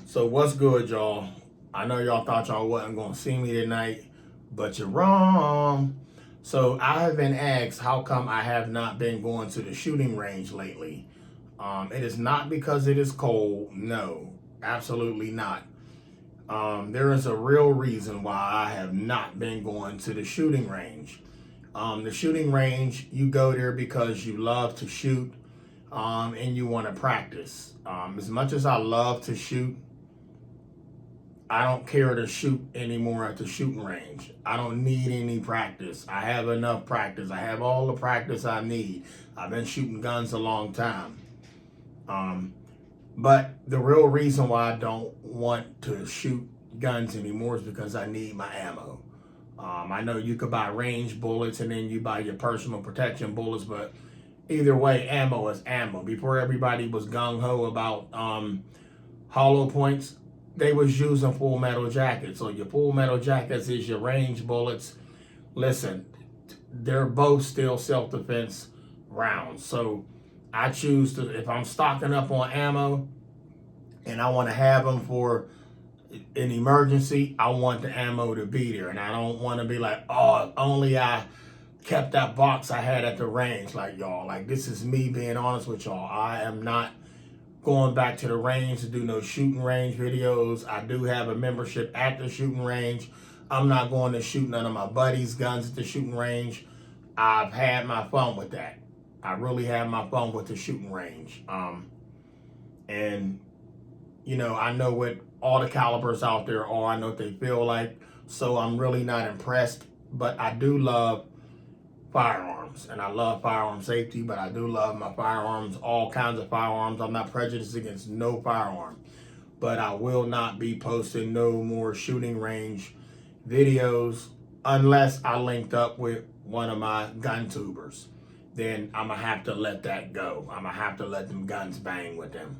So what's good, y'all? I know y'all thought y'all wasn't gonna see me tonight, but you're wrong. So I have been asked how come I have not been going to the shooting range lately. It is not because it is cold. No, absolutely not. There is a real reason why I have not been going to the shooting range. The shooting range, you go there because you love to shoot and you want to practice. As much as I love to shoot, I don't care to shoot anymore at the shooting range. I don't need any practice. I have enough practice. I have all the practice I need. I've been shooting guns a long time. But the real reason why I don't want to shoot guns anymore is because I need my ammo. I know you could buy range bullets and then you buy your personal protection bullets, but either way, ammo is ammo. Before everybody was gung-ho about hollow points, they was using full metal jackets. So your full metal jackets is your range bullets. Listen, they're both still self-defense rounds. So I choose to, if I'm stocking up on ammo and I want to have them for an emergency, I want the ammo to be there. And I don't want to be like, oh, only I kept that box I had at the range. Like, y'all, like, this is me being honest with y'all. I am not going back to the range to do no shooting range videos. I do have a membership at the shooting range. I'm not going to shoot none of my buddies' guns at the shooting range. I've had my fun with that. I really had my fun with the shooting range. And, you know, I know what all the calibers out there are. I know what they feel like. So I'm really not impressed. But I do love firearms, and I love firearm safety, but I do love my firearms, all kinds of firearms. I'm not prejudiced against no firearm, but I will not be posting no more shooting range videos unless I linked up with one of my gun tubers. Then I'm gonna have to let that go. I'm gonna have to let them guns bang with them,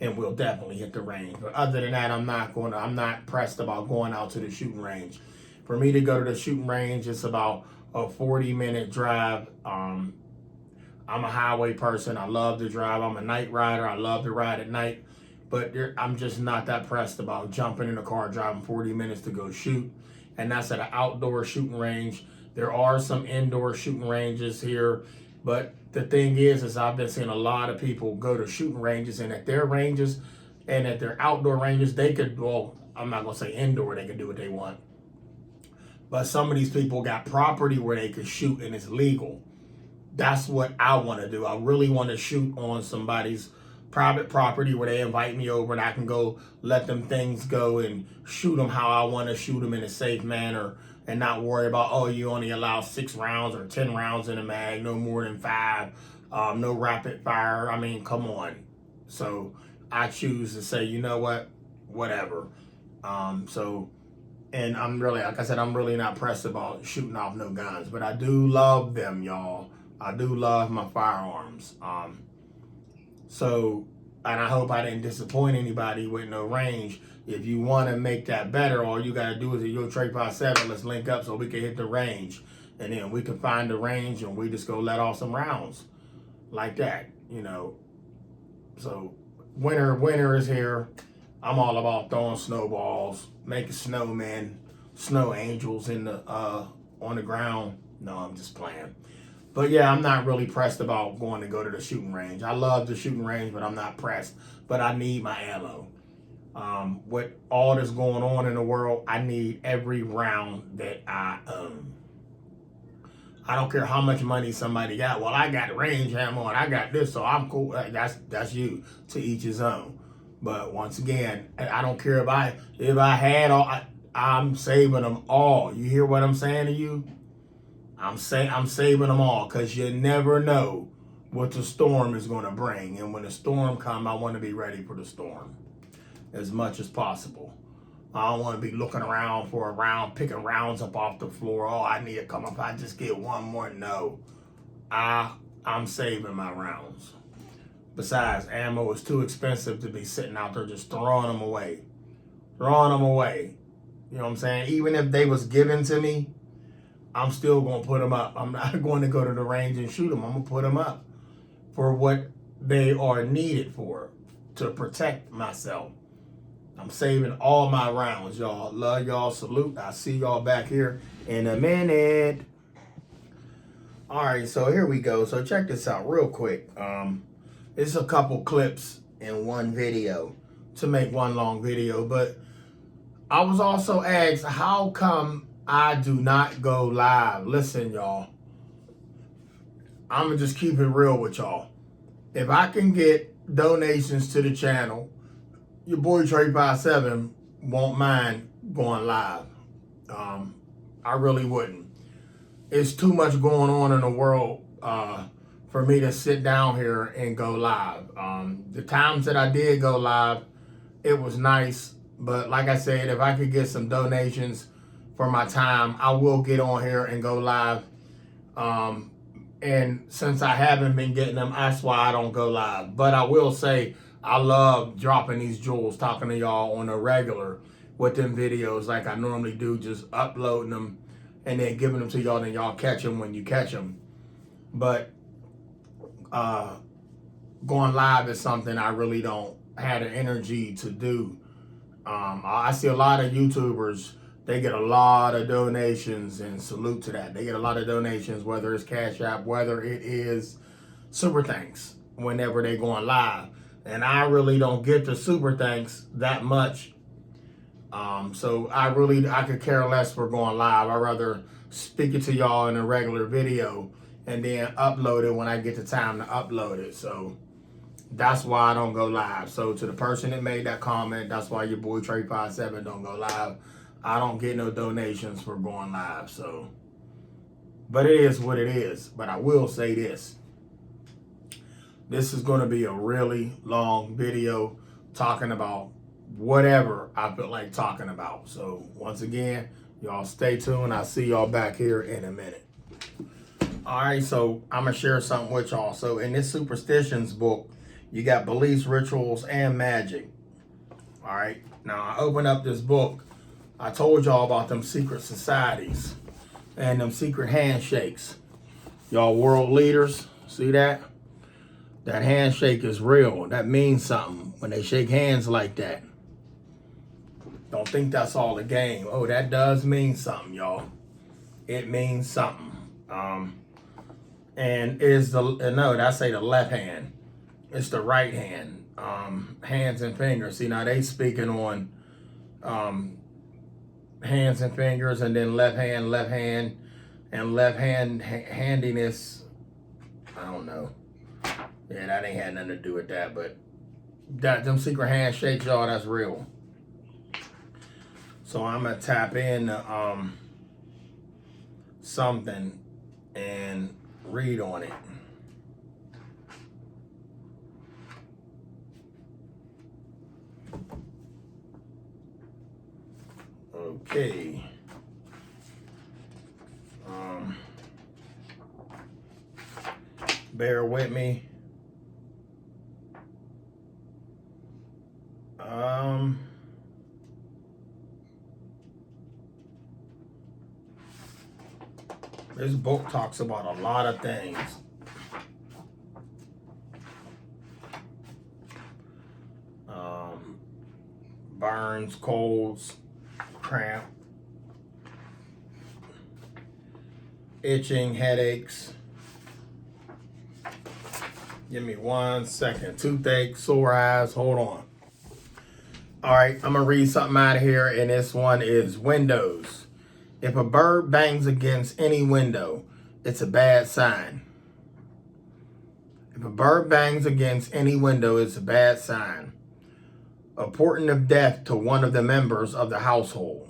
and we'll definitely hit the range. But other than that, I'm not pressed about going out to the shooting range. For me to go to the shooting range, it's about a 40-minute drive. I'm a highway person. I love to drive. I'm a night rider. I love to ride at night. But I'm just not that pressed about jumping in the car, driving 40 minutes to go shoot. And that's at an outdoor shooting range. There are some indoor shooting ranges here. But the thing is I've been seeing a lot of people go to shooting ranges, and at their ranges and at their outdoor ranges, they could, well, I'm not going to say indoor, they can do what they want. But some of these people got property where they could shoot and it's legal. That's what I want to do. I really want to shoot on somebody's private property where they invite me over and I can go let them things go and shoot them how I want to shoot them in a safe manner and not worry about, oh, you only allow 6 rounds or 10 rounds in a mag, no more than 5, no rapid fire. I mean, come on. So I choose to say, you know what, whatever. And I'm really, like I said, I'm really not pressed about shooting off no guns, but I do love them, y'all. I do love my firearms. And I hope I didn't disappoint anybody with no range. If you want to make that better, all you got to do is at your Trey 57, let's link up so we can hit the range. And then we can find the range and we just go let off some rounds like that, you know. So winter is here. I'm all about throwing snowballs, making snowmen, snow angels in the on the ground. No, I'm just playing. But yeah, I'm not really pressed about going to go to the shooting range. I love the shooting range, but I'm not pressed. But I need my ammo. With all that's going on in the world, I need every round that I own. I don't care how much money somebody got. Well, I got range ammo and I got this, so I'm cool. That's you. To each his own. But once again, I don't care if I had all. I'm saving them all. You hear what I'm saying to you? I'm saving them all because you never know what the storm is going to bring. And when the storm comes, I want to be ready for the storm as much as possible. I don't want to be looking around for a round, picking rounds up off the floor. Oh, I need to come up. I just get one more. No, I'm saving my rounds. Besides, ammo is too expensive to be sitting out there just throwing them away. Throwing them away. You know what I'm saying? Even if they was given to me, I'm still going to put them up. I'm not going to go to the range and shoot them. I'm going to put them up for what they are needed for, to protect myself. I'm saving all my rounds, y'all. Love y'all. Salute. I'll see y'all back here in a minute. All right, so here we go. So check this out real quick. It's a couple clips in one video to make one long video, but I was also asked, how come I do not go live? Listen, y'all, I'm gonna just keep it real with y'all. If I can get donations to the channel, your boy Trey 57 won't mind going live. I really wouldn't. It's too much going on in the world for me to sit down here and go live. The times that I did go live, it was nice. But like I said, if I could get some donations for my time, I will get on here and go live. And since I haven't been getting them, that's why I don't go live. But I will say, I love dropping these jewels, talking to y'all on a regular with them videos like I normally do, just uploading them and then giving them to y'all, and y'all catch them when you catch them. But going live is something I really don't have the energy to do. I see a lot of YouTubers, they get a lot of donations, and salute to that. They get a lot of donations, whether it's Cash App, whether it is Super Thanks, whenever they going live. And I really don't get the Super Thanks that much. So I could care less for going live. I'd rather speak it to y'all in a regular video and then upload it when I get the time to upload it. So that's why I don't go live. So to the person that made that comment, that's why your boy Trey 57 don't go live. I don't get no donations for going live. So, but it is what it is. But I will say this. This is going to be a really long video talking about whatever I feel like talking about. So once again, y'all stay tuned. I'll see y'all back here in a minute. All right, so I'm going to share something with y'all. So in this superstitions book, you got beliefs, rituals, and magic. All right, now I open up this book. I told y'all about them secret societies and them secret handshakes. Y'all world leaders, see that? That handshake is real. That means something when they shake hands like that. Don't think that's all a game. Oh, that does mean something, y'all. It means something. And is I say the left hand. It's the right hand. Hands and fingers. See, now they speaking on hands and fingers, and then left hand, and left hand handiness. I don't know. Yeah, that ain't had nothing to do with that, but them secret handshakes, y'all, that's real. So I'm gonna tap in something and read on it. Okay. Bear with me. This book talks about a lot of things. Burns, colds, cramp, itching, headaches. Give me 1 second. Toothache, sore eyes. Hold on. All right, I'm going to read something out of here, and this one is windows. If a bird bangs against any window, it's a bad sign. If a bird bangs against any window, it's a bad sign. A portent of death to one of the members of the household.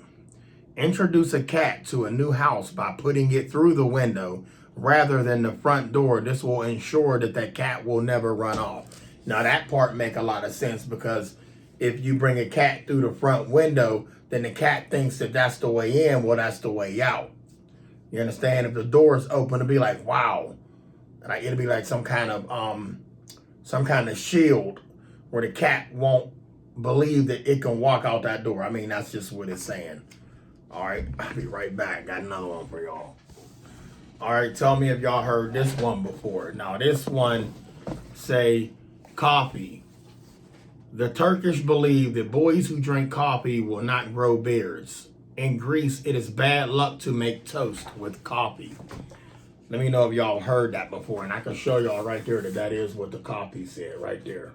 Introduce a cat to a new house by putting it through the window rather than the front door. This will ensure that that cat will never run off. Now that part make a lot of sense, because if you bring a cat through the front window, then the cat thinks that that's the way in. Well, that's the way out. You understand? If the door is open, it'll be like, wow. Like, it'll be like some kind of shield where the cat won't believe that it can walk out that door. I mean, that's just what it's saying. All right, I'll be right back. Got another one for y'all. All right, tell me if y'all heard this one before. Now, this one say coffee The Turkish believe that boys who drink coffee will not grow beards. In Greece, it is bad luck to make toast with coffee. Let me know if y'all heard that before, and I can show y'all right there that that is what the copy said right there.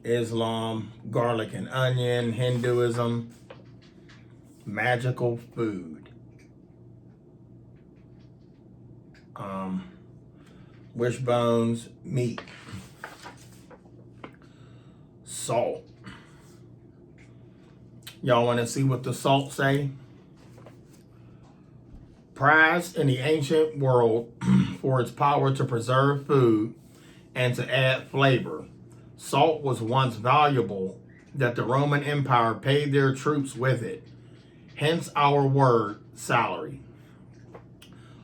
Islam, garlic and onion, Hinduism, magical food. Wishbones, meat. Salt. Y'all want to see what the salt say? Prized in the ancient world for its power to preserve food and to add flavor, salt was once valuable that the Roman Empire paid their troops with it. Hence our word, salary.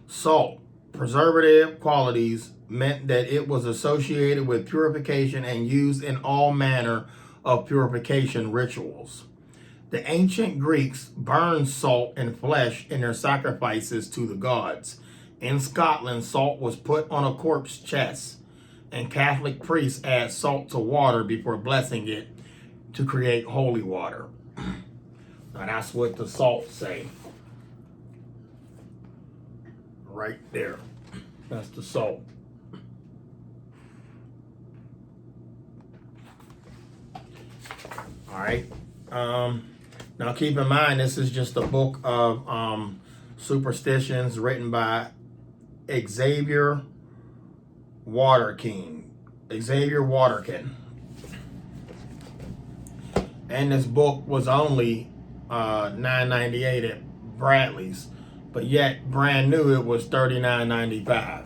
Salt, preservative qualities meant that it was associated with purification and used in all manner of purification rituals. The ancient Greeks burned salt and flesh in their sacrifices to the gods. In Scotland, salt was put on a corpse's chest, and Catholic priests add salt to water before blessing it to create holy water. Now that's what the salt say. Right there. That's the salt. All right. Now keep in mind, this is just a book of superstitions written by Xavier Waterkin. And this book was only $9.98 at Bradley's, but yet brand new it was $39.95.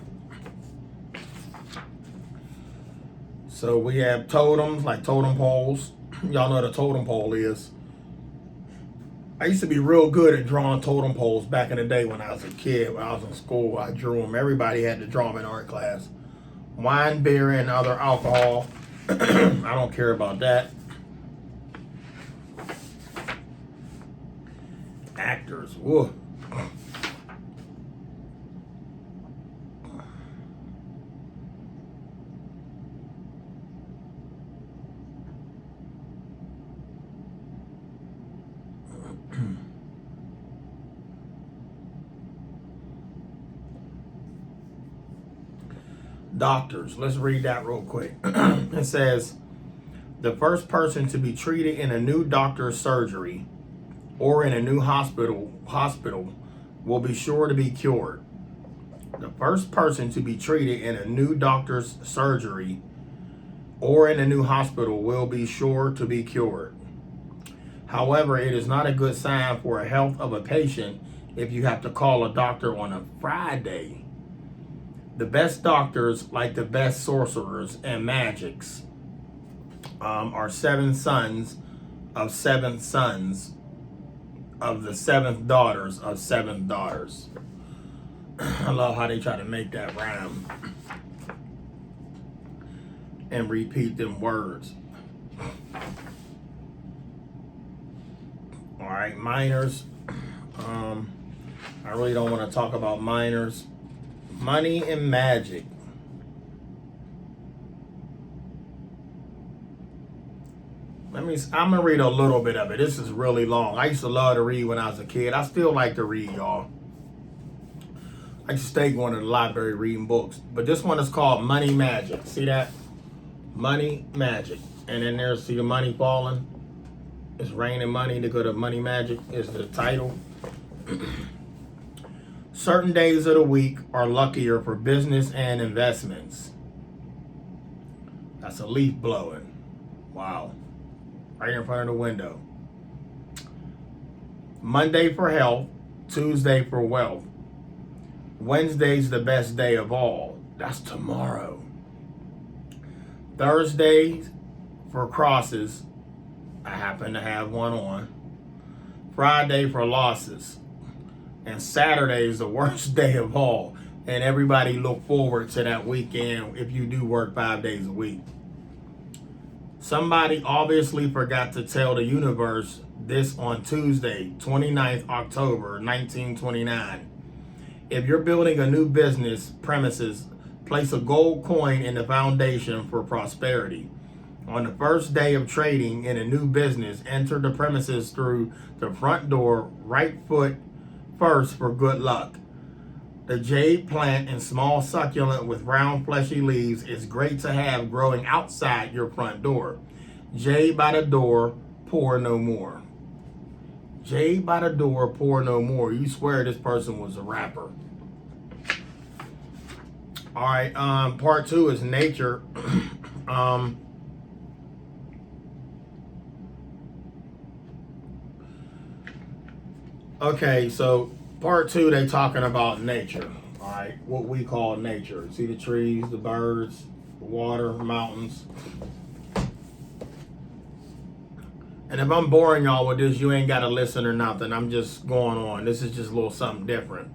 So we have totems, like totem poles. Y'all know what a totem pole is. I used to be real good at drawing totem poles back in the day when I was a kid. When I was in school, I drew them. Everybody had to draw them in art class. Wine, beer, and other alcohol. I don't care about that. Actors. Whoa. Doctors. Let's read that real quick. It says, the first person to be treated in a new doctor's surgery or in a new hospital will be sure to be cured. The first person to be treated in a new doctor's surgery or in a new hospital will be sure to be cured. However, it is not a good sign for the health of a patient if you have to call a doctor on a Friday. The best doctors, like the best sorcerers and magics, are seven sons of seventh sons of the seventh daughters of seventh daughters. I love how they try to make that rhyme and repeat them words. All right, minors. I really don't want to talk about minors. Money and magic. I'm gonna read a little bit of it. This is really long. I used to love to read when I was a kid. I still like to read, y'all. I used to stay going to the library reading books. But this one is called Money Magic. See that? Money Magic. And then there's, see the money falling? It's raining money to go to Money Magic is the title. Certain days of the week are luckier for business and investments. That's a leaf blowing. Wow. Right in front of the window. Monday for health, Tuesday for wealth. Wednesday's the best day of all. That's tomorrow. Thursday for crosses. I happen to have one on. Friday for losses. And Saturday is the worst day of all. And everybody look forward to that weekend if you do work 5 days a week. Somebody obviously forgot to tell the universe this on Tuesday, 29th October, 1929. If you're building a new business premises, place a gold coin in the foundation for prosperity. On the first day of trading in a new business, enter the premises through the front door, right foot first for good luck. The jade plant and small succulent with round fleshy leaves is great to have growing outside your front door. Jade by the door, pour no more. Jade by the door, pour no more. You swear this person was a rapper. All right, part 2 is nature. Okay, so part 2, they talking about nature. All right, what we call nature. See the trees, the birds, the water, mountains. And if I'm boring y'all with this, you ain't got to listen or nothing. I'm just going on. This is just a little something different.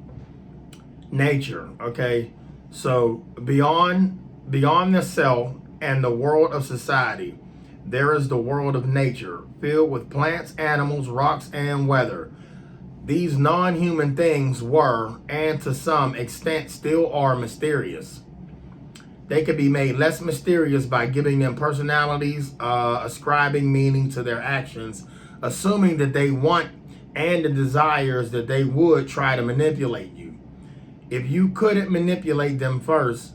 Nature, okay? So beyond the cell and the world of society, there is the world of nature, filled with plants, animals, rocks, and weather. These non-human things were, and to some extent still are, mysterious. They can be made less mysterious by giving them personalities, ascribing meaning to their actions, assuming that they want and the desires that they would try to manipulate you. If you couldn't manipulate them first,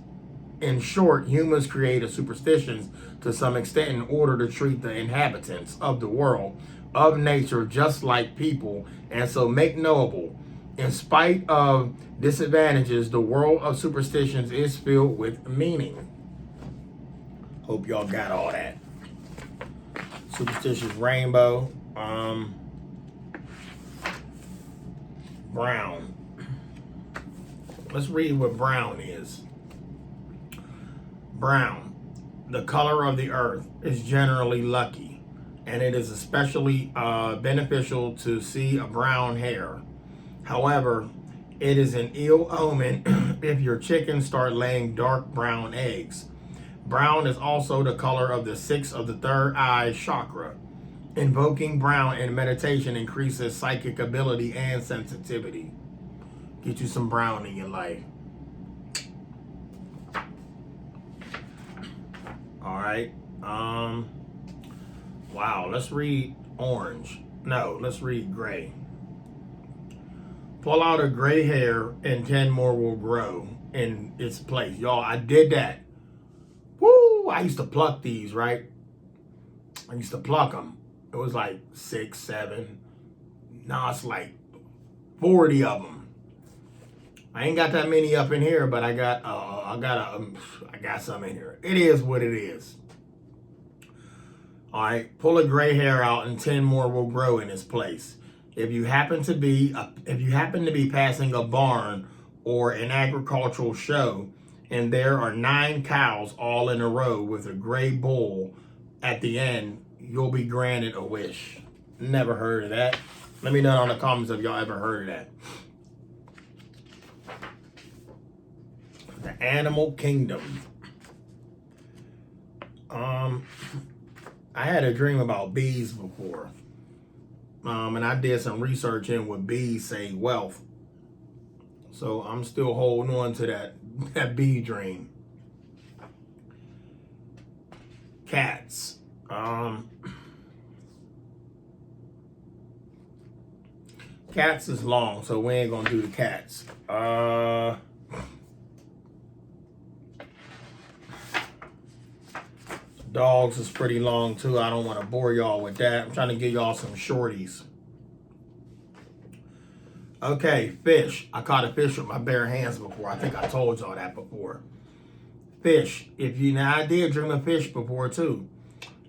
in short, humans created superstitions to some extent in order to treat the inhabitants of the world of nature just like people, and so make knowable. In spite of disadvantages, the world of superstitions is filled with meaning. Hope y'all got all that. Superstitious rainbow. Brown. Let's read what brown is. Brown, the color of the earth, is generally lucky, and it is especially beneficial to see a brown hair. However, it is an ill omen if your chickens start laying dark brown eggs. Brown is also the color of the 6th of the third eye chakra. Invoking brown in meditation increases psychic ability and sensitivity. Get you some brown in your life. All right. Wow, let's read orange. No, let's read gray. Pull out a gray hair and 10 more will grow in its place. Y'all, I did that. Woo! I used to pluck these, right? I used to pluck them. It was like 6, 7. Now it's like 40 of them. I ain't got that many up in here, but I got some in here. It is what it is. All right, pull a gray hair out and 10 more will grow in its place. If you happen to be passing a barn or an agricultural show, and there are 9 cows all in a row with a gray bull at the end, you'll be granted a wish. Never heard of that. Let me know in the comments if y'all ever heard of that. The animal kingdom. I had a dream about bees before. And I did some research in what bees say wealth. So I'm still holding on to that bee dream. Cats. Cats is long, so we ain't gonna do the cats. Dogs is pretty long too. I don't want to bore y'all with that. I'm trying to give y'all some shorties. Okay, fish. I caught a fish with my bare hands before. I think I told y'all that before. Fish. Now I did dream of fish before too.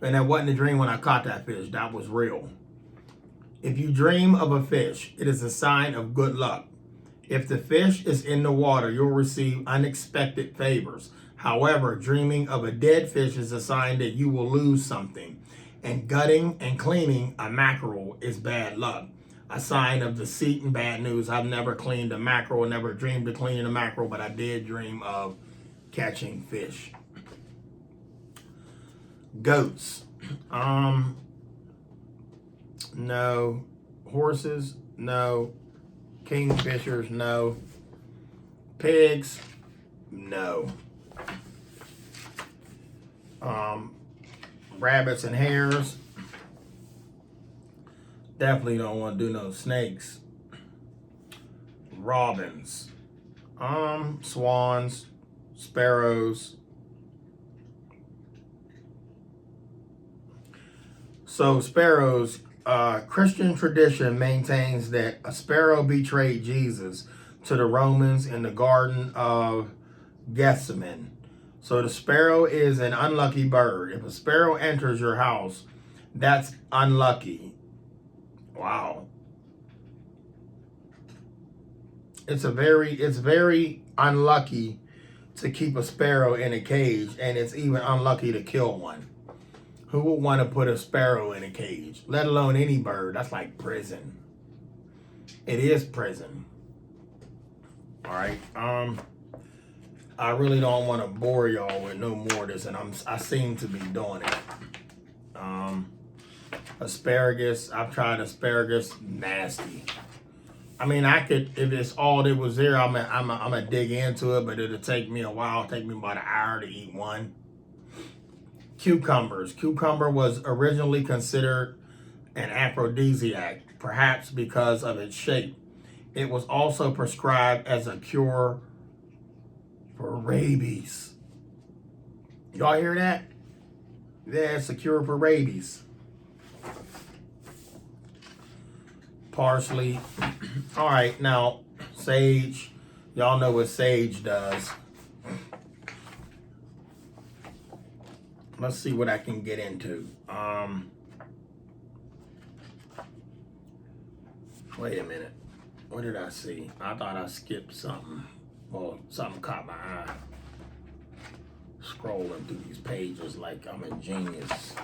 And that wasn't a dream when I caught that fish. That was real. If you dream of a fish, it is a sign of good luck. If the fish is in the water, you'll receive unexpected favors. However, dreaming of a dead fish is a sign that you will lose something. And gutting and cleaning a mackerel is bad luck. A sign of deceit and bad news. I've never cleaned a mackerel, never dreamed of cleaning a mackerel, but I did dream of catching fish. Goats. No. Horses? No. Kingfishers? No. Pigs, no. Rabbits and hares, definitely don't want to do no snakes. Robins, swans, sparrows. So sparrows, Christian tradition maintains that a sparrow betrayed Jesus to the Romans in the Garden of Gethsemane. So the sparrow is an unlucky bird. If a sparrow enters your house, that's unlucky. Wow. It's very unlucky to keep a sparrow in a cage, and it's even unlucky to kill one. Who would want to put a sparrow in a cage, let alone any bird? That's like prison. It is prison. All right. I really don't want to bore y'all with no more of this, and I seem to be doing it. Asparagus, I've tried asparagus, nasty. I mean, I could, if it's all that was there, I'm gonna dig into it, but it'll take me a while. It'll take me about an hour to eat one. Cucumbers. Cucumber was originally considered an aphrodisiac, perhaps because of its shape. It was also prescribed as a cure for rabies. Y'all hear that? Yeah, it's a cure for rabies. Parsley. All right, now sage. Y'all know what sage does. Let's see what I can get into. Wait a minute. What did I see? I thought I skipped something. Well, something caught my eye. Scrolling through these pages like I'm a genius.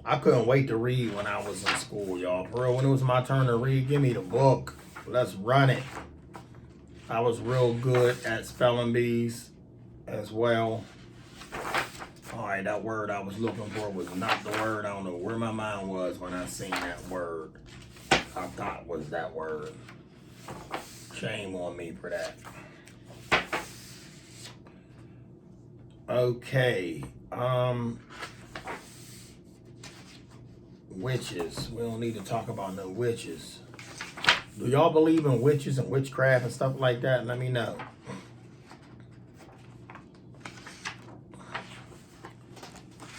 I couldn't wait to read when I was in school, y'all. For real, when it was my turn to read, give me the book. Let's run it. I was real good at spelling bees as well. All right, that word I was looking for was not the word. I don't know where my mind was when I seen that word. I thought was that word. Shame on me for that. Okay. Witches. We don't need to talk about no witches. Do y'all believe in witches and witchcraft and stuff like that? Let me know.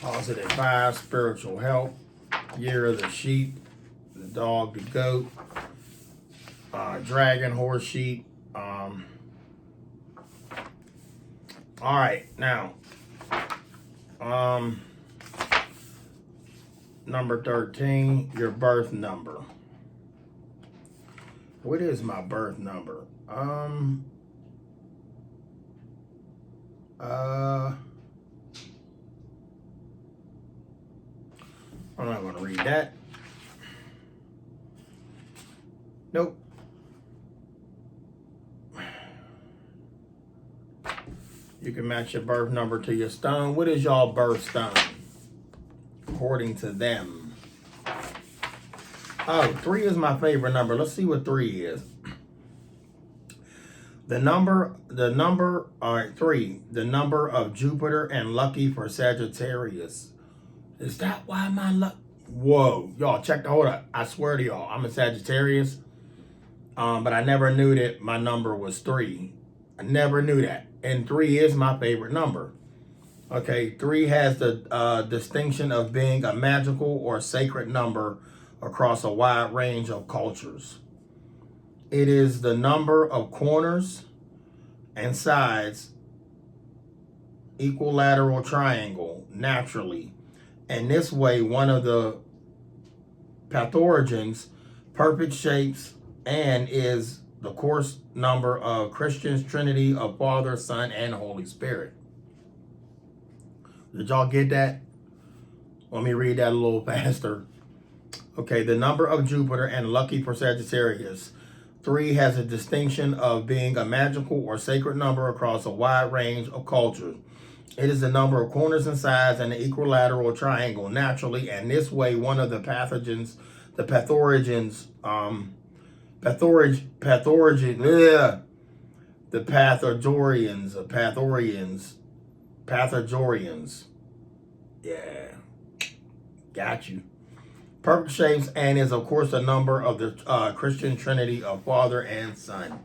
Positive 5, spiritual help. Year of the sheep. The dog, the goat. Dragon, horse, sheep. All right, now. Number 13, your birth number. What is my birth number? I'm not going to read that. Nope. You can match your birth number to your stone. What is y'all birth stone? According to them. Oh, 3 is my favorite number. Let's see what 3 is. The number, all right, 3. The number of Jupiter and lucky for Sagittarius. Is that why my luck? Whoa, y'all check the, hold up. I swear to y'all, I'm a Sagittarius. But I never knew that my number was 3. I never knew that. And 3 is my favorite number. Okay, 3 has the distinction of being a magical or sacred number across a wide range of cultures. It is the number of corners and sides, equilateral triangle, naturally. And this way, one of the pathogens, perfect shapes, and is the course number of Christian's Trinity of Father, Son, and Holy Spirit. Did y'all get that? Let me read that a little faster. Okay, the number of Jupiter and lucky for Sagittarius. 3 has a distinction of being a magical or sacred number across a wide range of cultures. It is the number of corners and sides and the equilateral triangle naturally, and this way one of the pathogens The Pathogorians. Yeah, got you. Perfect shapes and is, of course, a number of the Christian Trinity of Father and Son.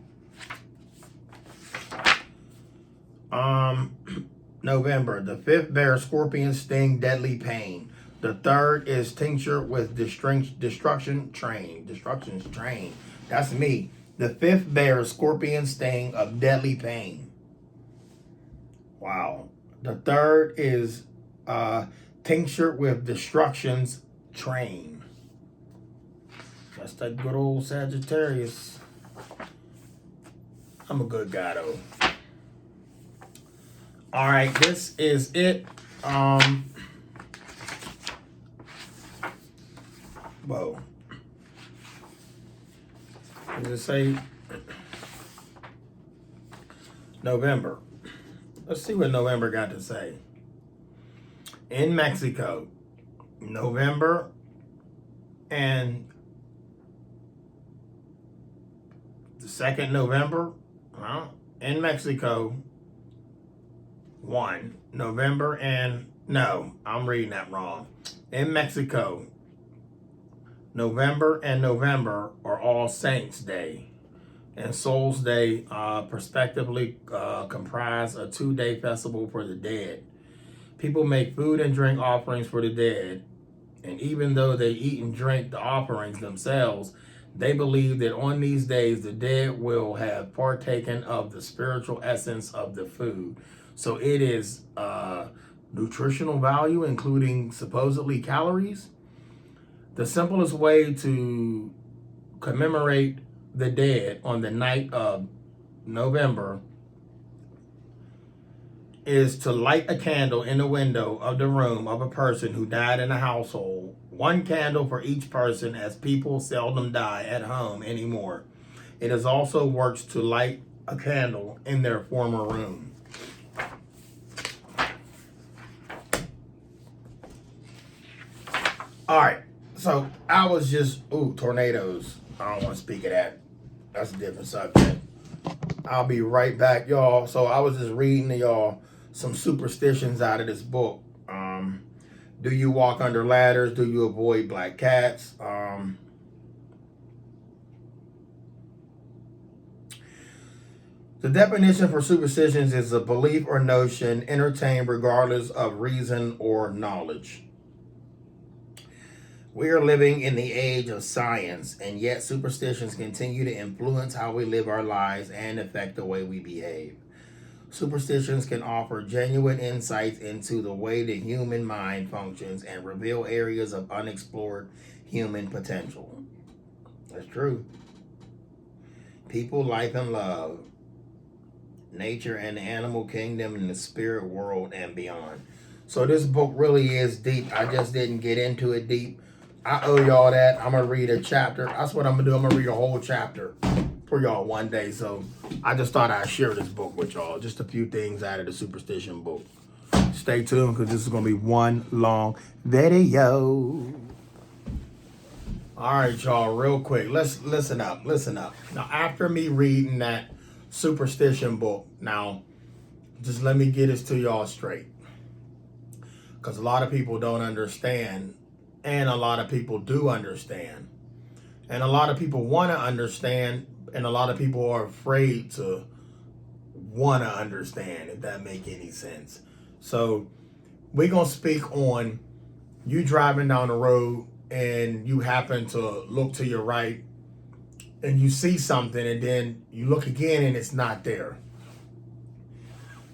November. The 5th bears scorpion sting, deadly pain. The 3rd is tincture with destruction's train. That's me. The 5th bears scorpion sting of deadly pain. Wow. The 3rd is tincture with destruction's train. That's that good old Sagittarius. I'm a good guy though. All right, this is it. Whoa. Does it say November? Let's see what November got to say. In Mexico, November and the 2nd November, in Mexico, 1 November and no, I'm reading that wrong. In Mexico, November and November are All Saints Day and Souls Day, respectively, comprise a 2-day festival for the dead. People make food and drink offerings for the dead, and even though they eat and drink the offerings themselves, they believe that on these days the dead will have partaken of the spiritual essence of the food. So it is nutritional value, including supposedly calories. The simplest way to commemorate the dead on the night of November is to light a candle in the window of the room of a person who died in a household. 1 candle for each person, as people seldom die at home anymore. It is also works to light a candle in their former room. All right, so I was just, tornadoes. I don't want to speak of that. That's a different subject. I'll be right back, y'all. So I was just reading to y'all some superstitions out of this book. Do you walk under ladders? Do you avoid black cats? The definition for superstitions is a belief or notion entertained regardless of reason or knowledge. We are living in the age of science, and yet superstitions continue to influence how we live our lives and affect the way we behave. Superstitions can offer genuine insights into the way the human mind functions and reveal areas of unexplored human potential. That's true. People, life, and love, nature and the animal kingdom, and the spirit world and beyond. So this book really is deep. I just didn't get into it deep. I owe y'all that. I'm going to read a chapter. That's what I'm going to do. I'm going to read a whole chapter for y'all one day. So I just thought I'd share this book with y'all. Just a few things out of the superstition book. Stay tuned because this is going to be one long video. All right, y'all, real quick. Let's listen up. Now, after me reading that superstition book, now, just let me get this to y'all straight. Because a lot of people don't understand. And a lot of people do understand. And a lot of people want to understand. And a lot of people are afraid to want to understand, if that make any sense. So we're going to speak on you driving down the road and you happen to look to your right and you see something and then you look again and it's not there.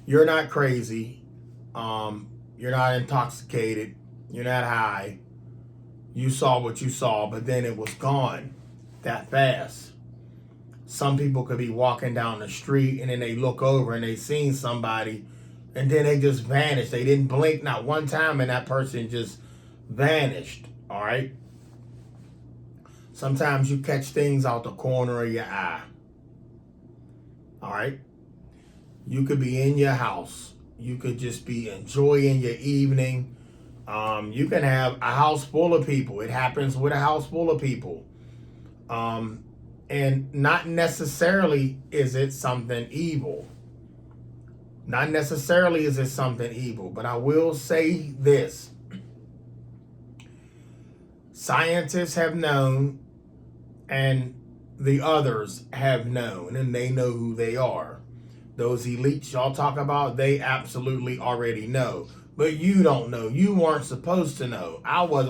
You're not crazy. You're not intoxicated. You're not high. You saw what you saw, but then it was gone that fast. Some people could be walking down the street and then they look over and they seen somebody and then they just vanished. They didn't blink not one time and that person just vanished. All right. Sometimes you catch things out the corner of your eye. All right. You could be in your house. You could just be enjoying your evening. You can have a house full of people. It happens with a house full of people. And And not necessarily is it something evil. Not necessarily is it something evil, but I will say this. Scientists have known, and the others have known, and they know who they are. Those elites y'all talk about, they absolutely already know. But you don't know. You weren't supposed to know.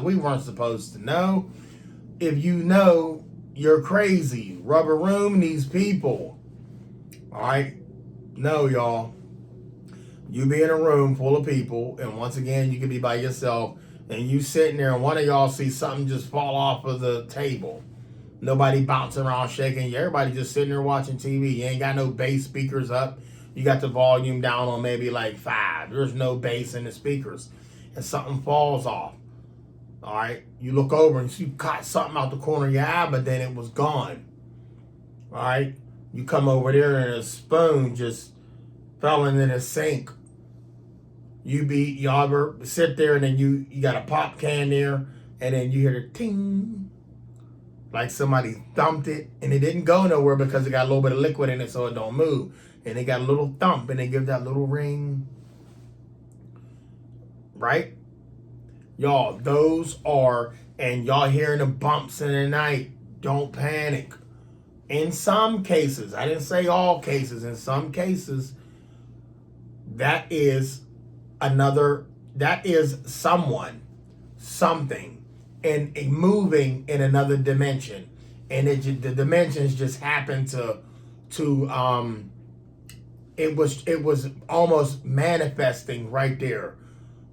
We weren't supposed to know. If you know, you're crazy. Rubber room these people. All right? No, y'all. You be in a room full of people, and once again, you could be by yourself, and you sitting there, and one of y'all see something just fall off of the table. Nobody bouncing around shaking you. Everybody just sitting there watching TV. You ain't got no bass speakers up. You got the volume down on maybe like 5. There's no bass in the speakers. And something falls off. All right? You look over and you caught something out the corner of your eye, but then it was gone. All right? You come over there and a spoon just fell into the sink. Y'all ever sit there and then you got a pop can there and then you hear the ting, like somebody thumped it, and it didn't go nowhere because it got a little bit of liquid in it so it don't move. And it got a little thump and it gives that little ring. Right? Y'all, those are, and y'all hearing the bumps in the night, don't panic. In some cases, I didn't say all cases, in some cases, that is someone, something, and moving in another dimension, and the dimensions just happen to it was almost manifesting right there,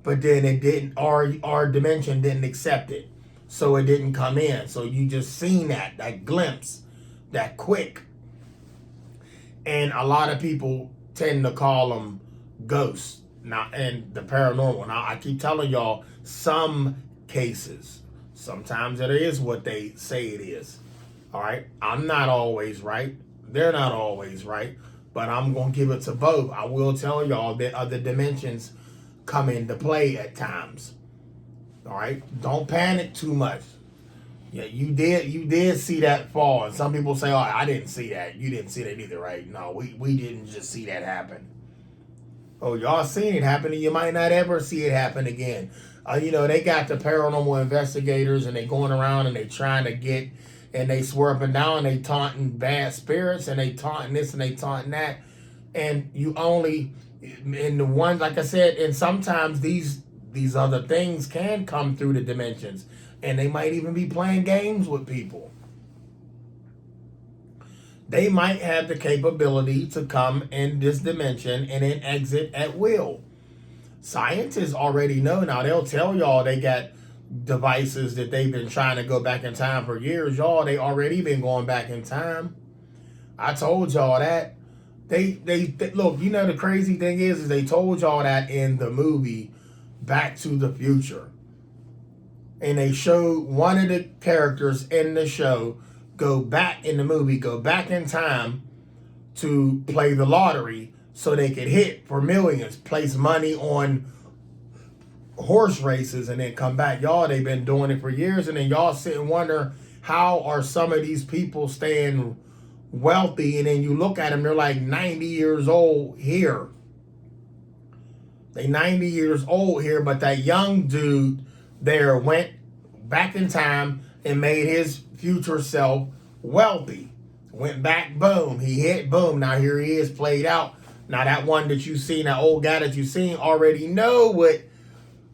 but then it didn't. Our dimension didn't accept it, so it didn't come in. So you just seen that glimpse, that quick, and a lot of people tend to call them ghosts. Now, and the paranormal. Now, I keep telling y'all, some cases, sometimes it is what they say it is. All right? I'm not always right. They're not always right. But I'm going to give it to both. I will tell y'all that other dimensions come into play at times. All right? Don't panic too much. Yeah, you did see that fall. And some people say, oh, I didn't see that. You didn't see that either, right? No, we didn't just see that happen. Oh, y'all seen it happen, and you might not ever see it happen again. They got the paranormal investigators, and they going around, and they trying to get, and they swear up and down, they taunting bad spirits, and they taunting this, and they taunting that. And you only, in the ones, like I said, and sometimes these other things can come through the dimensions, and they might even be playing games with people. They might have the capability to come in this dimension and then exit at will. Scientists already know now. They'll tell y'all they got devices that they've been trying to go back in time for years. Y'all, they already been going back in time. I told y'all that. They look, the crazy thing is they told y'all that in the movie Back to the Future. And they showed one of the characters in the show go back in time to play the lottery so they could hit for millions, place money on horse races, and then come back. Y'all, they've been doing it for years, and then y'all sit and wonder, how are some of these people staying wealthy? And then you look at them, they're like 90 years old here. They 90 years old here, but that young dude there went back in time and made his future self wealthy. Went back, boom, he hit, boom. Now here he is, played out. Now that one that you seen, that old guy that you seen, already know what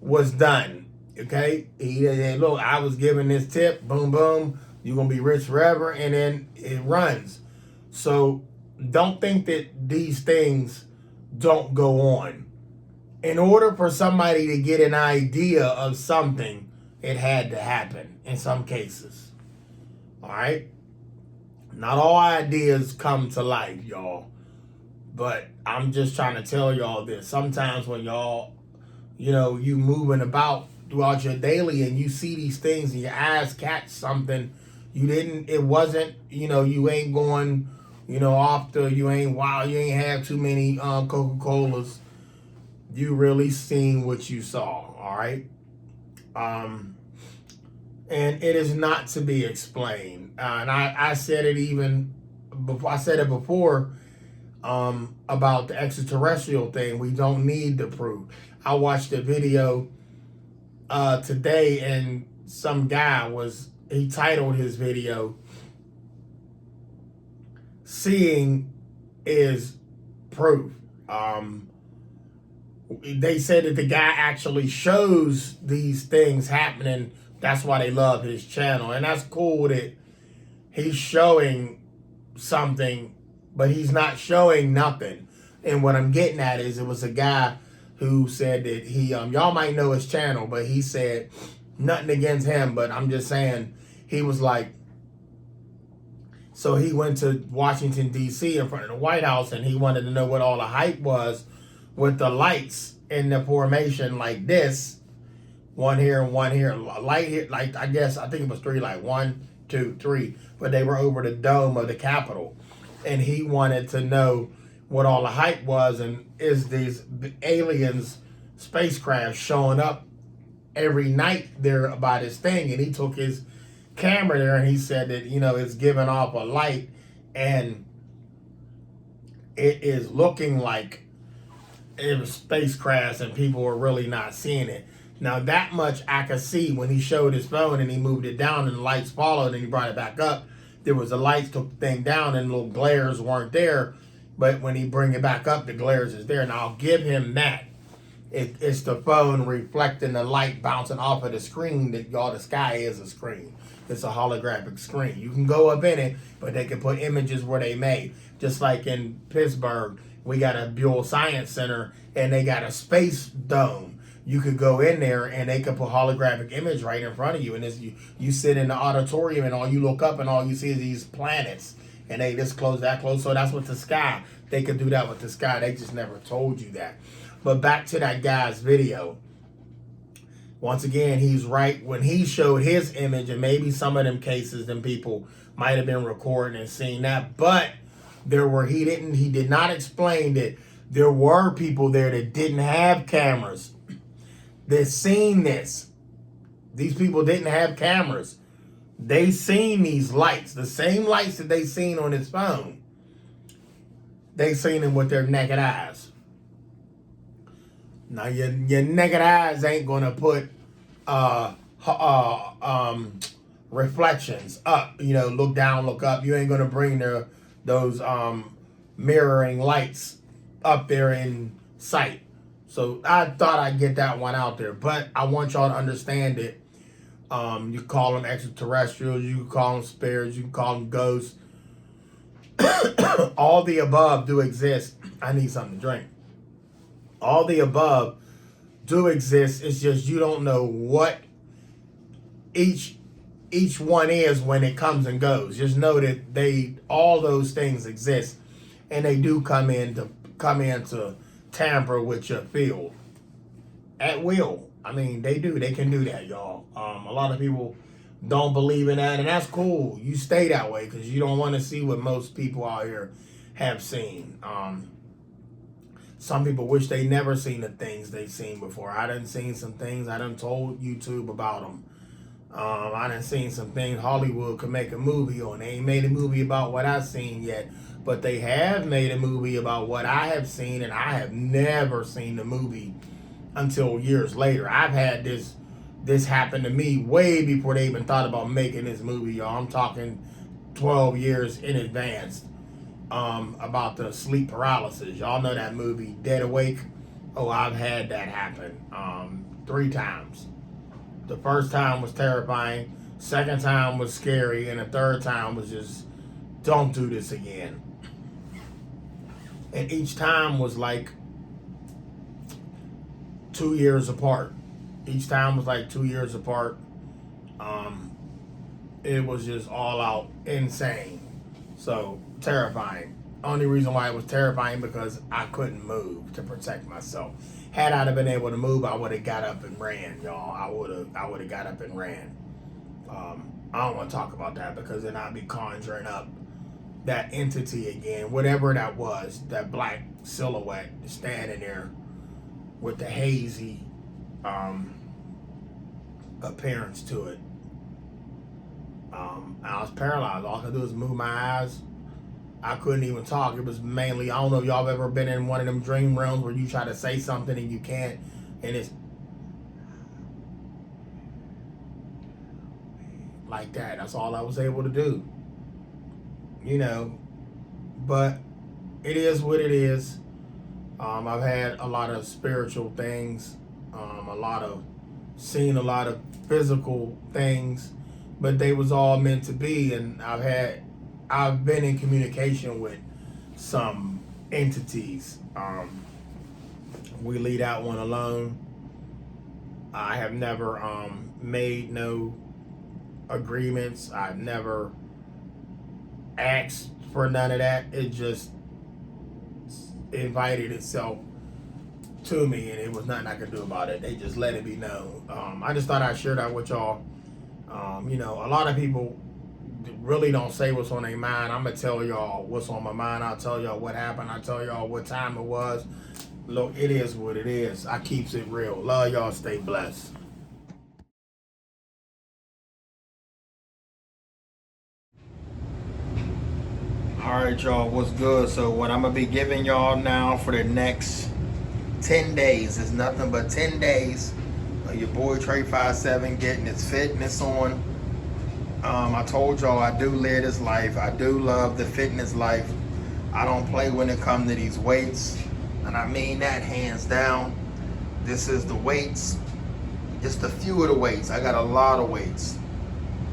was done. Okay, he look, I was giving this tip, boom, boom, you're gonna be rich forever, and then it runs. So don't think that these things don't go on. In order for somebody to get an idea of something, it had to happen in some cases. All right? Not all ideas come to life, y'all. But I'm just trying to tell y'all this. Sometimes when y'all, you moving about throughout your daily and you see these things and your eyes catch something, you ain't going, off the, you ain't have too many Coca-Colas. You really seen what you saw, all right? and it is not to be explained. And I said it even before. I said it before about the extraterrestrial thing. We don't need the proof. I watched a video today, and some guy he titled his video "Seeing is Proof." They said that the guy actually shows these things happening. That's why they love his channel, and that's cool that he's showing something, but he's not showing nothing. And what I'm getting at is, it was a guy who said that he y'all might know his channel, but he said, nothing against him, but I'm just saying, he was like, so he went to Washington D.C. in front of the White House, and he wanted to know what all the hype was with the lights in the formation like this, one here and one here, light here, like I think it was three, like 1, 2, 3, but they were over the dome of the Capitol, and he wanted to know what all the hype was, and is these aliens, spacecraft showing up every night there by this thing. And he took his camera there, and he said that, it's giving off a light, and it is looking like it was spacecrafts, and people were really not seeing it. Now, that much I could see when he showed his phone and he moved it down and the lights followed and he brought it back up. There was the lights, took the thing down, and little glares weren't there. But when he bring it back up, the glares is there. Now, I'll give him that. It's the phone reflecting the light bouncing off of the screen. That y'all, the sky is a screen. It's a holographic screen. You can go up in it, but they can put images where they may. Just like in Pittsburgh, we got a Buell Science Center, and they got a space dome. You could go in there, and they could put holographic image right in front of you. And you sit in the auditorium, and all you look up, and all you see is these planets. And they this close, that close. So that's with the sky. They could do that with the sky. They just never told you that. But back to that guy's video. Once again, he's right. When he showed his image, and maybe some of them cases, them people might have been recording and seeing that. But he did not explain that there were people there that didn't have cameras that seen this. These people didn't have cameras. They seen these lights, the same lights that they seen on his phone. They seen them with their naked eyes. Now your naked eyes ain't gonna put reflections up. Look down, look up. You ain't gonna bring those mirroring lights up there in sight. So I thought I'd get that one out there, but I want y'all to understand it. You call them extraterrestrials, you can call them spirits, you can call them ghosts. All the above do exist. I need something to drink. All the above do exist. It's just you don't know what each one is when it comes and goes. Just know that all those things exist, and they do come in to tamper with your field at will. I mean, they do. They can do that, y'all. A lot of people don't believe in that, and that's cool. You stay that way because you don't want to see what most people out here have seen. Some people wish they never seen the things they've seen before. I done seen some things. I done told YouTube about them. I done seen some things Hollywood could make a movie on. They ain't made a movie about what I've seen yet, but they have made a movie about what I have seen, and I have never seen the movie until years later. I've had this happen to me way before they even thought about making this movie, y'all. I'm talking 12 years in advance. About the sleep paralysis. Y'all know that movie, Dead Awake? Oh, I've had that happen 3 times. The first time was terrifying, second time was scary, and the third time was just, don't do this again. And each time was like 2 years apart. Each time was like 2 years apart. It was just all out insane. So terrifying. Only reason why it was terrifying because I couldn't move to protect myself. Had I been able to move, I would have got up and ran, y'all. I would have got up and ran. I don't want to talk about that because then I'd be conjuring up that entity again, whatever that was, that black silhouette standing there with the hazy appearance to it. I was paralyzed. All I could do was move my eyes. I couldn't even talk. It was mainly, I don't know if y'all have ever been in one of them dream realms where you try to say something and you can't, and it's like that. That's all I was able to do. You know, but it is what it is. I've had a lot of spiritual things, seen a lot of physical things, but they was all meant to be. And I've been in communication with some entities. We leave that one alone. I have never made no agreements. I've never asked for none of that. It just invited itself to me, and it was nothing I could do about it. They just let it be known. I just thought I'd share that with y'all. You know, a lot of people really don't say what's on their mind. I'm gonna tell y'all what's on my mind. I'll tell y'all what happened. I'll tell y'all what time it was. Look, it is what it is. I keeps it real. Love y'all. Stay blessed. All right, y'all, what's good? So what I'm gonna be giving y'all now for the next 10 days is nothing but 10 days of your boy Trey 57 getting his fitness on. I told y'all I do live this life. I do love the fitness life. I don't play when it comes to these weights, and I mean that hands down. This is the weights. Just a few of the weights. I got a lot of weights,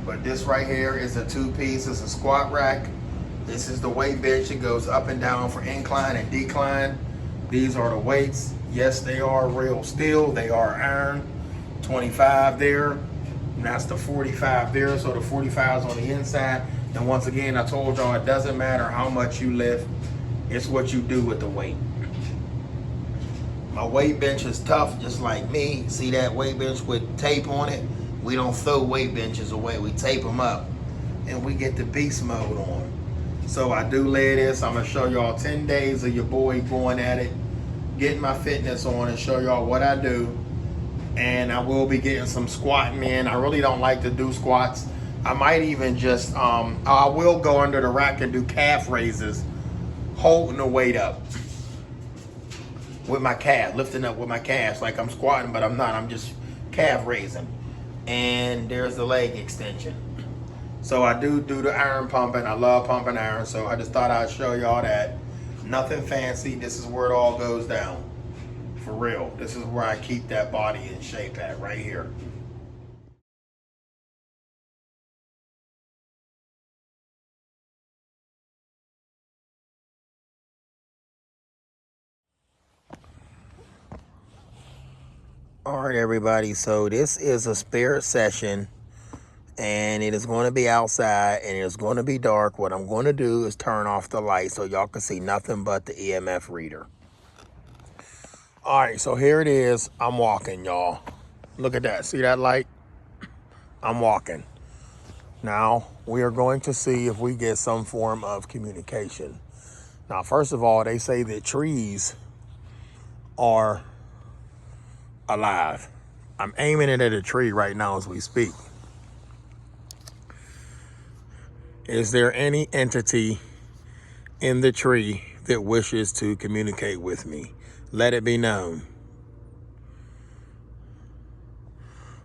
but this right here is a two-piece. It's a squat rack. This is the weight bench. It goes up and down for incline and decline. These are the weights. Yes, they are real steel. They are iron. 25 there. And that's the 45 there. So the 45 is on the inside. And once again, I told y'all it doesn't matter how much you lift. It's what you do with the weight. My weight bench is tough, just like me. See that weight bench with tape on it? We don't throw weight benches away. We tape them up. And we get the beast mode on. So I do lay this. I'm gonna show y'all 10 days of your boy going at it, getting my fitness on, and show y'all what I do. And I will be getting some squatting in. I really don't like to do squats. I might even just, I will go under the rack and do calf raises, holding the weight up with my calf, lifting up with my calves like I'm squatting, but I'm not. I'm just calf raising. And there's the leg extension. So I do the iron pumping. I love pumping iron. So I just thought I'd show y'all that. Nothing fancy. This is where it all goes down. For real. This is where I keep that body in shape at, right here. All right, everybody. So this is a spirit session. And it is going to be outside, and it's going to be dark. What I'm going to do is turn off the light so y'all can see nothing but the EMF reader. All right, so here it is. I'm walking, y'all. Look at that. See that light? I'm walking. Now, we are going to see if we get some form of communication. Now, first of all, they say that trees are alive. I'm aiming it at a tree right now as we speak. Is there any entity in the tree that wishes to communicate with me? Let it be known.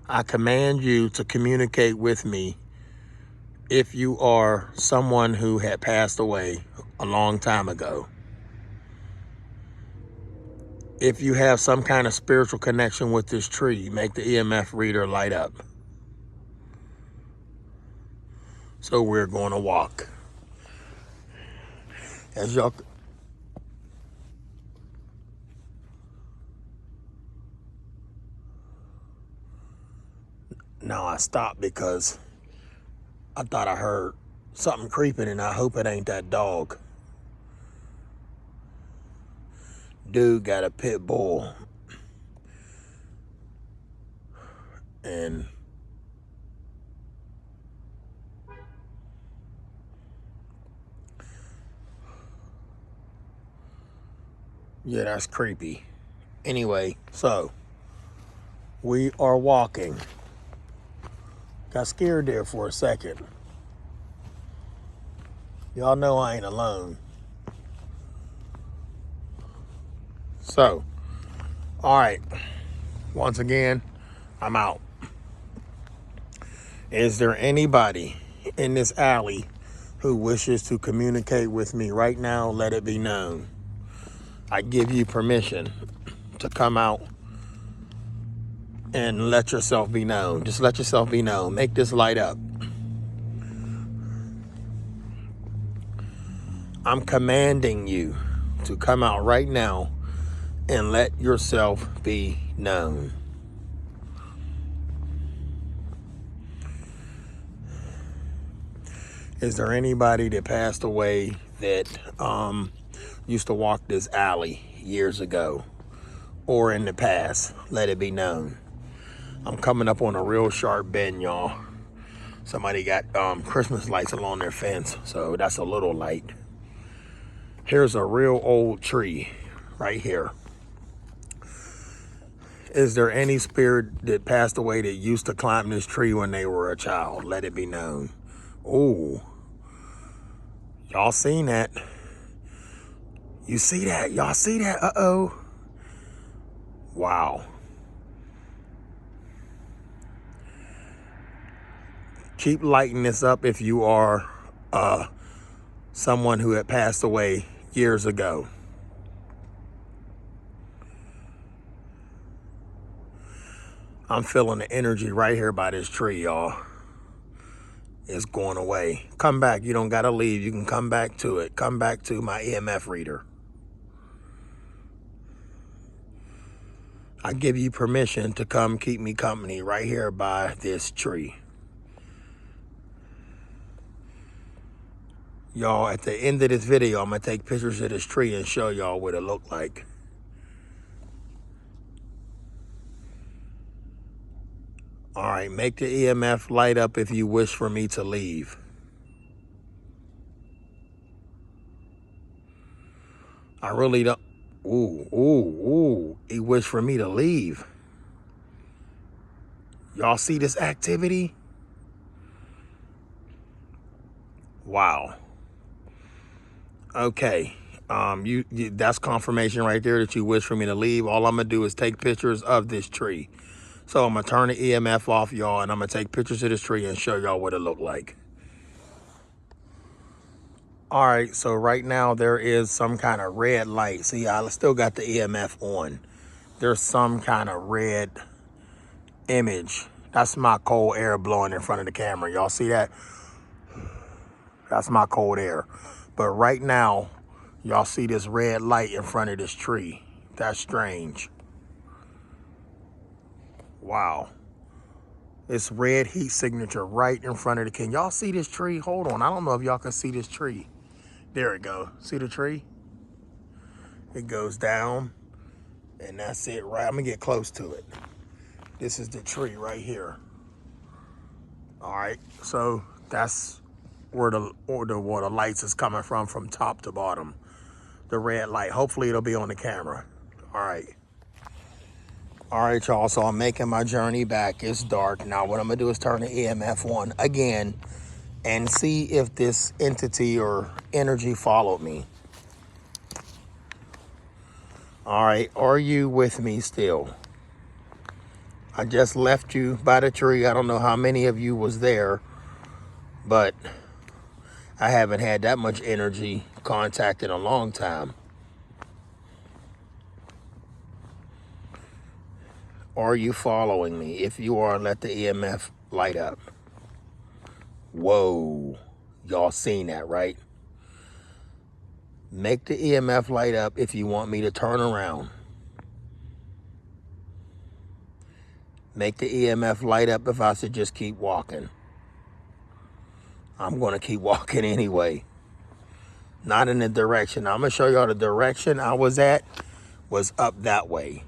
I command you to communicate with me if you are someone who had passed away a long time ago. If you have some kind of spiritual connection with this tree, make the EMF reader light up. So we're going to walk. As y'all, now I stopped because I thought I heard something creeping, and I hope it ain't that dog. Dude got a pit bull. And yeah, that's creepy. Anyway, so we are walking. Got scared there for a second. Y'all know I ain't alone. So, all right. Once again, I'm out. Is there anybody in this alley who wishes to communicate with me right now? Let it be known. I give you permission to come out and let yourself be known. Just let yourself be known. Make this light up. I'm commanding you to come out right now and let yourself be known. Is there anybody that passed away that used to walk this alley years ago or in the past? Let it be known. I'm coming up on a real sharp bend, y'all. Somebody got Christmas lights along their fence, so that's a little light. Here's a real old tree right here. Is there any spirit that passed away that used to climb this tree when they were a child? Let it be known. Oh, y'all seen that? You see that? Y'all see that? Uh-oh. Wow. Keep lighting this up if you are someone who had passed away years ago. I'm feeling the energy right here by this tree, y'all. It's going away. Come back. You don't got to leave. You can come back to it. Come back to my EMF reader. I give you permission to come keep me company right here by this tree. Y'all, at the end of this video, I'm going to take pictures of this tree and show y'all what it looked like. All right, make the EMF light up if you wish for me to leave. I really don't. Ooh. He wished for me to leave. Y'all see this activity? Wow. Okay. That's confirmation right there that you wish for me to leave. All I'm going to do is take pictures of this tree. So I'm going to turn the EMF off, y'all, and I'm going to take pictures of this tree and show y'all what it looked like. All right, so right now there is some kind of red light. See, I still got the EMF on. There's some kind of red image. That's my cold air blowing in front of the camera. Y'all see that? That's my cold air. But right now, y'all see this red light in front of this tree. That's strange. Wow. This red heat signature right in front of the can y'all see this tree? Hold on. I don't know if y'all can see this tree. There it goes. See the tree? It goes down. And that's it, right? I'm going to get close to it. This is the tree right here. All right. So that's where the lights is coming from top to bottom. The red light. Hopefully it'll be on the camera. All right. All right, y'all. So I'm making my journey back. It's dark. Now what I'm going to do is turn the EMF on again and see if this entity or energy followed me. All right, are you with me still? I just left you by the tree. I don't know how many of you was there, but I haven't had that much energy contact in a long time. Are you following me? If you are, let the EMF light up. Whoa, y'all seen that, right? Make the EMF light up if you want me to turn around. Make the EMF light up if I should just keep walking. I'm going to keep walking anyway. Not in the direction. I'm going to show y'all the direction I was at was up that way.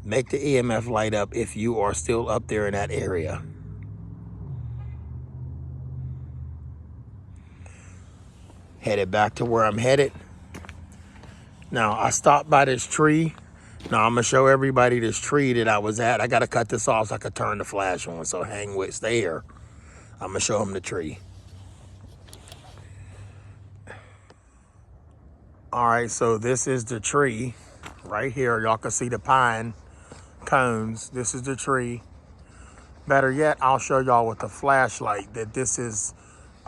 Make the EMF light up if you are still up there in that area. Headed back to where I'm headed. Now, I stopped by this tree. Now, I'm going to show everybody this tree that I was at. I got to cut this off so I can turn the flash on. So hang with, stay here. I'm going to show them the tree. All right, so this is the tree right here. Y'all can see the pine cones. This is the tree. Better yet, I'll show y'all with the flashlight that this is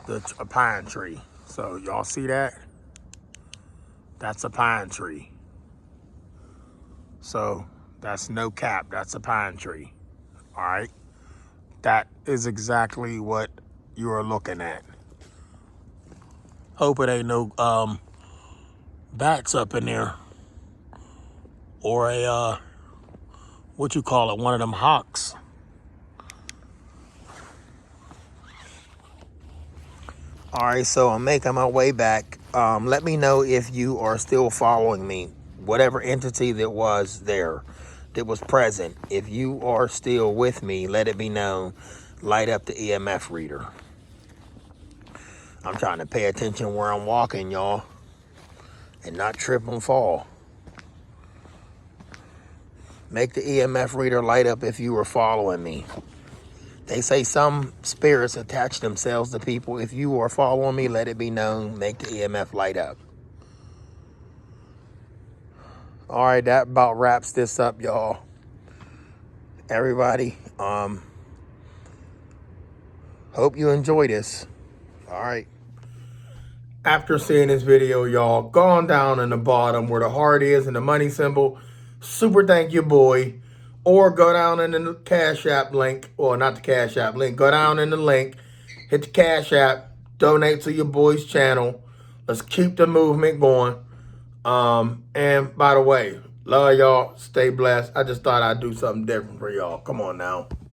a pine tree. So y'all see that? That's a pine tree. So that's no cap, that's a pine tree. All right, that is exactly what you are looking at. Hope it ain't no bats up in there, or a what you call it, one of them hawks. All right, so I'm making my way back. Let me know if you are still following me, whatever entity that was there, that was present. If you are still with me, let it be known. Light up the EMF reader. I'm trying to pay attention where I'm walking, y'all, and not trip and fall. Make the EMF reader light up if you were following me. They say some spirits attach themselves to people. If you are following me, let it be known. Make the EMF light up. All right, that about wraps this up, y'all. Everybody, hope you enjoy this. All right. After seeing this video, y'all, go on down in the bottom where the heart is and the money symbol. Super thank you, boy. Or go down in the Cash App link, or not the Cash App link, go down in the link, hit the Cash App, donate to your boy's channel. Let's keep the movement going. And by the way, love y'all, stay blessed. I just thought I'd do something different for y'all. Come on now.